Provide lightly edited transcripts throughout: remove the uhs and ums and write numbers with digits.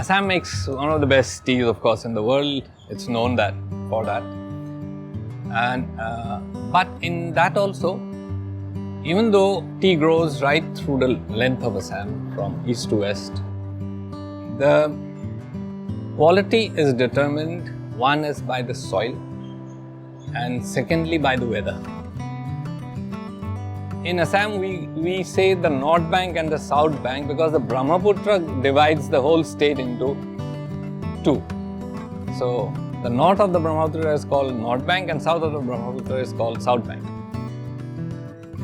Assam makes one of the best teas, of course, in the world. It's known for that. And but in that also, even though tea grows right through the length of Assam from east to west, the quality is determined, one is by the soil and secondly by the weather. In Assam, we say the North Bank and the South Bank because the Brahmaputra divides the whole state into two. So, the north of the Brahmaputra is called North Bank and south of the Brahmaputra is called South Bank.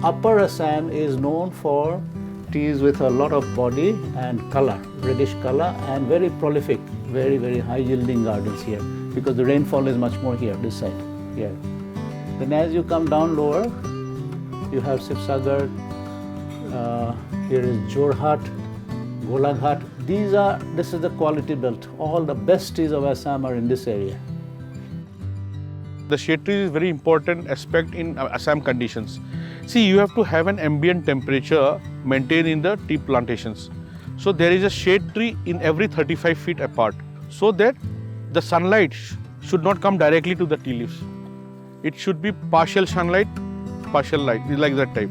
Upper Assam is known for teas with a lot of body and color, reddish color, and very prolific, very, very high yielding gardens here because the rainfall is much more here, this side, here. Then as you come down lower, you have Sibsagar, here is Jorhat, Golaghat. This is the quality belt. All the best teas of Assam are in this area. The shade tree is very important aspect in Assam conditions. See, you have to have an ambient temperature maintained in the tea plantations. So there is a shade tree in every 35 feet apart so that the sunlight should not come directly to the tea leaves. It should be partial sunlight, partial light, like that type.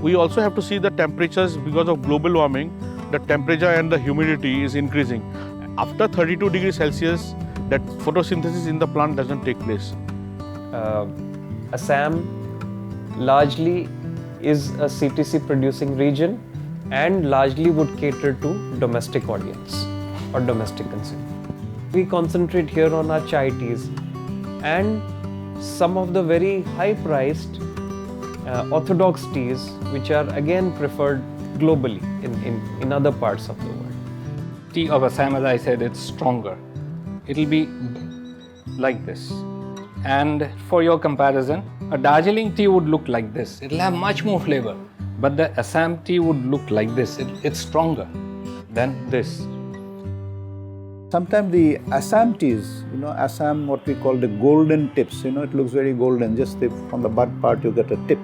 We also have to see the temperatures because of global warming. The temperature and the humidity is increasing. After 32 degrees Celsius, that photosynthesis in the plant doesn't take place. Assam largely is a CTC producing region and largely would cater to domestic audience or domestic consumer. We concentrate here on our chai teas and some of the very high priced orthodox teas which are again preferred globally in other parts of the world. Tea of Assam, as I said, it's stronger. It'll be like this. And for your comparison, a Darjeeling tea would look like this. It'll have much more flavor. But the Assam tea would look like this. It's stronger than this. Sometimes the Assam teas, Assam, what we call the golden tips, it looks very golden. Just from the bud part, you get a tip.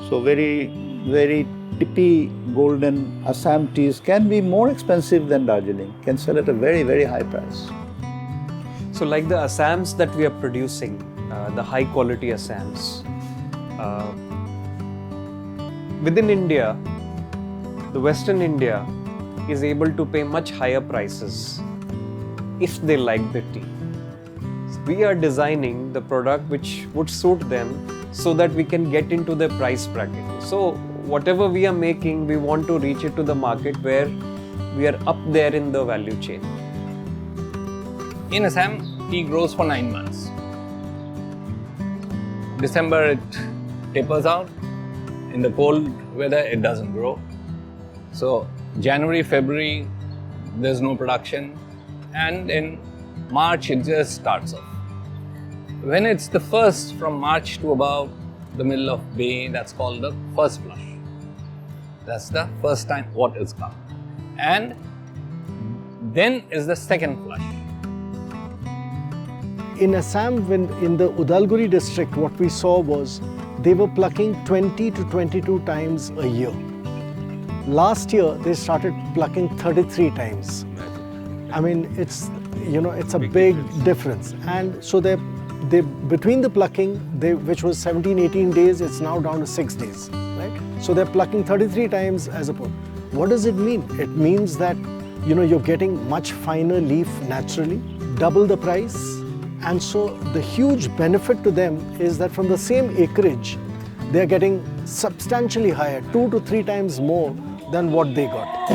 So very, very tippy golden Assam teas can be more expensive than Darjeeling, can sell at a very, very high price. So like the Assams that we are producing, the high quality Assams, within India, the Western India is able to pay much higher prices if they like the tea. So we are designing the product which would suit them so that we can get into the price bracket. So whatever we are making, we want to reach it to the market where we are up there in the value chain. In Assam, tea grows for 9 months. December it tapers out. In the cold weather, it doesn't grow. So January, February, there's no production. And in March, it just starts off. When it's the first, from March to about the middle of May, that's called the first flush. That's the first time waters come. And then is the second flush. In Assam, when in the Udalguri district, what we saw was they were plucking 20 to 22 times a year. Last year, they started plucking 33 times. I mean, it's a big difference. And so they between the plucking, which was 17, 18 days, it's now down to 6 days, right? So they're plucking 33 times as opposed. What does it mean? It means that, you're getting much finer leaf naturally, double the price. And so the huge benefit to them is that from the same acreage, they're getting substantially higher, 2 to 3 times more than what they got.